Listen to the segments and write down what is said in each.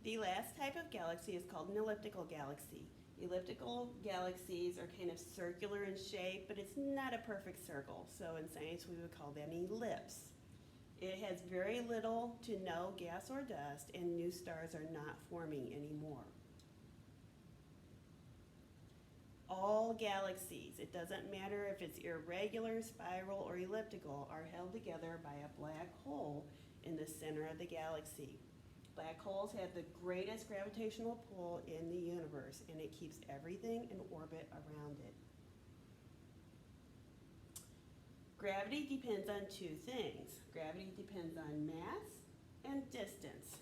The last type of galaxy is called an elliptical galaxy. Elliptical galaxies are kind of circular in shape, but it's not a perfect circle. So in science, we would call that an ellipse. It has very little to no gas or dust, and new stars are not forming anymore. All galaxies, it doesn't matter if it's irregular, spiral, or elliptical, are held together by a black hole in the center of the galaxy. Black holes have the greatest gravitational pull in the universe, and it keeps everything in orbit around it. Gravity depends on two things. Gravity depends on mass and distance.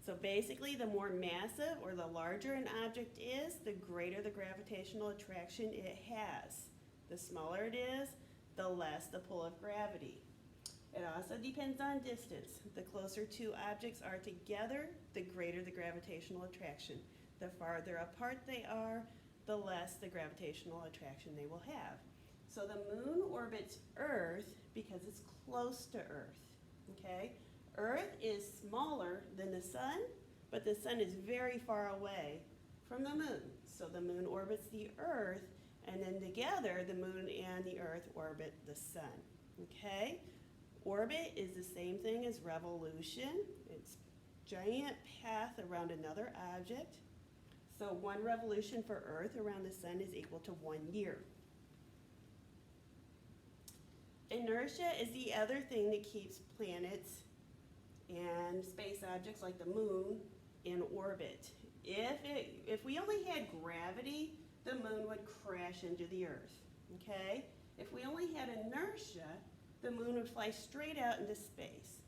So basically, the more massive or the larger an object is, the greater the gravitational attraction it has. The smaller it is, the less the pull of gravity. It also depends on distance. The closer two objects are together, the greater the gravitational attraction. The farther apart they are, the less the gravitational attraction they will have. So the moon orbits Earth because it's close to Earth, okay? Earth is smaller than the sun, but the sun is very far away from the moon. So the moon orbits the Earth, and then together the moon and the Earth orbit the sun, okay? Orbit is the same thing as revolution. It's giant path around another object. So one revolution for Earth around the sun is equal to 1 year. Inertia is the other thing that keeps planets and space objects like the moon in orbit. If we only had gravity, the moon would crash into the Earth, okay? If we only had inertia, the moon would fly straight out into space.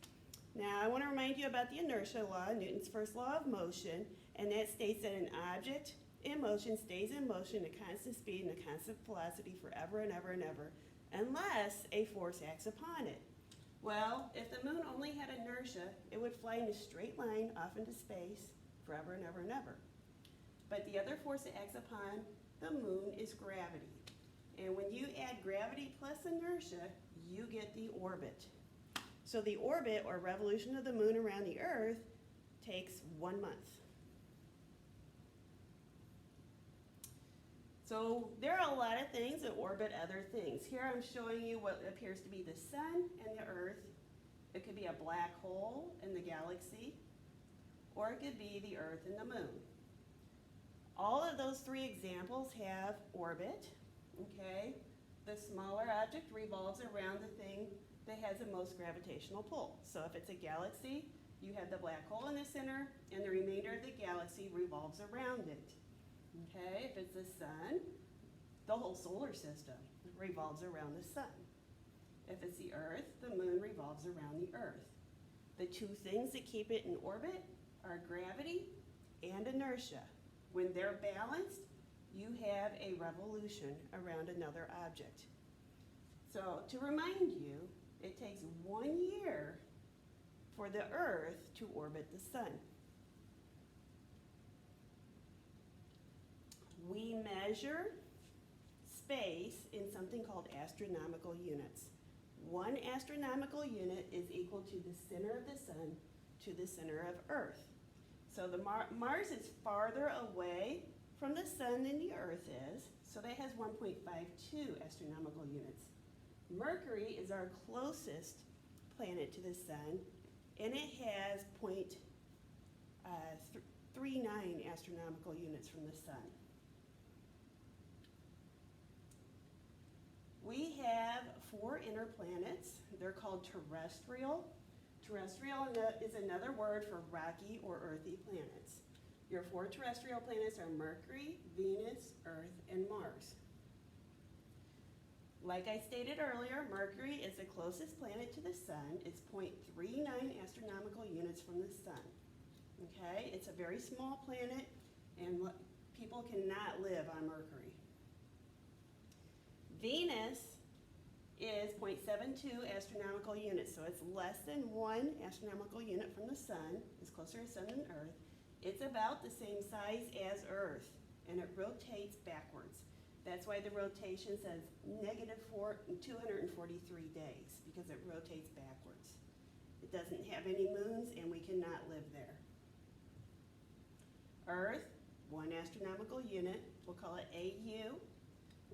Now, I want to remind you about the inertia law, Newton's first law of motion, and that states that an object in motion stays in motion at constant speed and a constant velocity forever and ever and ever, unless a force acts upon it. Well, if the moon only had inertia, it would fly in a straight line off into space forever and ever and ever. But the other force that acts upon the moon is gravity. And when you add gravity plus inertia, you get the orbit. So the orbit, or revolution of the moon around the Earth, takes 1 month. So there are a lot of things that orbit other things. Here I'm showing you what appears to be the sun and the Earth. It could be a black hole in the galaxy, or it could be the Earth and the moon. All of those three examples have orbit, okay? The smaller object revolves around the thing that has the most gravitational pull. So if it's a galaxy, you have the black hole in the center, and the remainder of the galaxy revolves around it. Okay, if it's the sun, the whole solar system revolves around the sun. If it's the Earth, the moon revolves around the Earth. The two things that keep it in orbit are gravity and inertia. When they're balanced, you have a revolution around another object. So to remind you, it takes 1 year for the Earth to orbit the sun. We measure space in something called astronomical units. 1 astronomical unit is equal to the center of the sun to the center of Earth. So Mars is farther away from the sun than the Earth is, so that has 1.52 astronomical units. Mercury is our closest planet to the sun, and it has 0.39 astronomical units from the sun. We have 4 inner planets. They're called terrestrial. Terrestrial is another word for rocky or earthy planets. Your 4 terrestrial planets are Mercury, Venus, Earth, and Mars. Like I stated earlier, Mercury is the closest planet to the sun. It's 0.39 astronomical units from the sun. Okay, it's a very small planet, and people cannot live on Mercury. Venus is 0.72 astronomical units, so it's less than 1 astronomical unit from the sun. It's closer to the sun than Earth. It's about the same size as Earth, and it rotates backwards. That's why the rotation says -243 days, because it rotates backwards. It doesn't have any moons, and we cannot live there. Earth, 1 astronomical unit, we'll call it AU,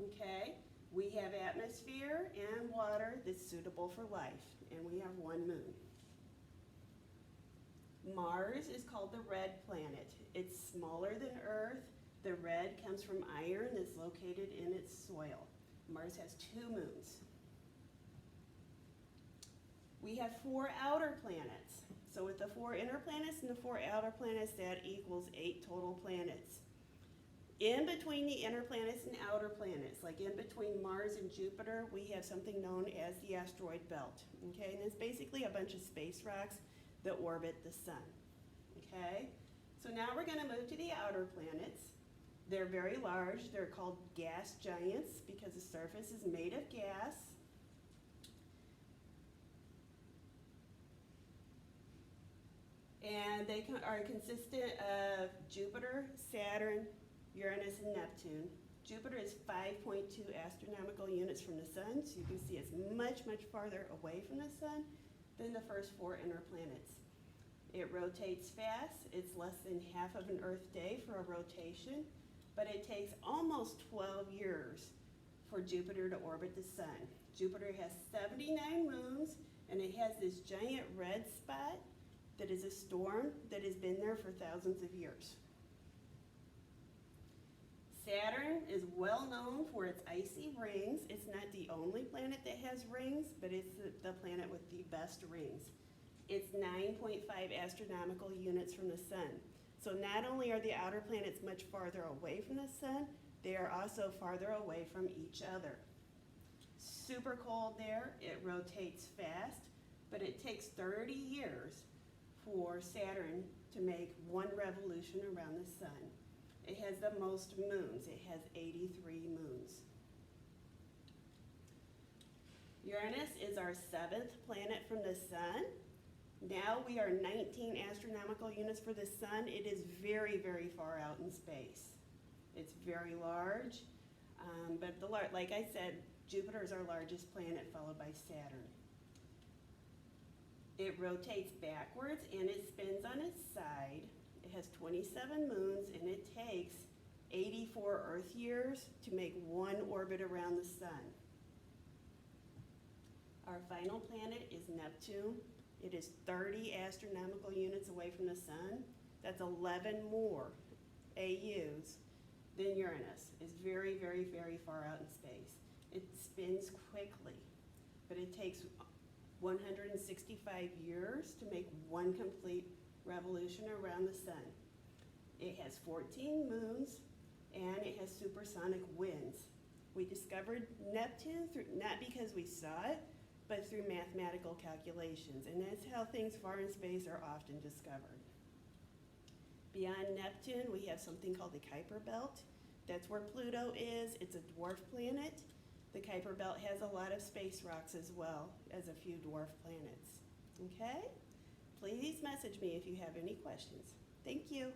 okay? We have atmosphere and water that's suitable for life, and we have 1 moon. Mars is called the red planet. It's smaller than Earth. The red comes from iron that's located in its soil. Mars has 2 moons. We have 4 outer planets. So with the 4 inner planets and the 4 outer planets, that equals 8 total planets. In between the inner planets and outer planets, like in between Mars and Jupiter, we have something known as the asteroid belt, okay? And it's basically a bunch of space rocks that orbit the sun, okay? So now we're gonna move to the outer planets. They're very large. They're called gas giants because the surface is made of gas. And they are consistent of Jupiter, Saturn, Uranus, and Neptune. Jupiter is 5.2 astronomical units from the sun, so you can see it's much, much farther away from the sun than the first 4 inner planets. It rotates fast. It's less than half of an Earth day for a rotation, but it takes almost 12 years for Jupiter to orbit the sun. Jupiter has 79 moons, and it has this giant red spot that is a storm that has been there for thousands of years. Saturn is well known for its icy rings. It's not the only planet that has rings, but it's the planet with the best rings. It's 9.5 astronomical units from the sun. So not only are the outer planets much farther away from the sun, they are also farther away from each other. Super cold there, it rotates fast, but it takes 30 years for Saturn to make 1 revolution around the sun. It has the most moons. It has 83 moons. Uranus is our 7th planet from the sun. Now we are 19 astronomical units for the sun. It is very, very far out in space. It's very large, but like I said, Jupiter is our largest planet, followed by Saturn. It rotates backwards and it spins on its side. It has 27 moons, and it takes 84 Earth years to make 1 orbit around the sun. Our final planet is Neptune. It is 30 astronomical units away from the sun. That's 11 more AUs than Uranus. It's very, very, very far out in space. It spins quickly, but it takes 165 years to make 1 complete revolution around the sun. It has 14 moons, and it has supersonic winds. We discovered Neptune not because we saw it, but through mathematical calculations, and that's how things far in space are often discovered. Beyond Neptune, we have something called the Kuiper Belt. That's where Pluto is. It's a dwarf planet. The Kuiper Belt has a lot of space rocks as well as a few dwarf planets. Okay? Please message me if you have any questions. Thank you.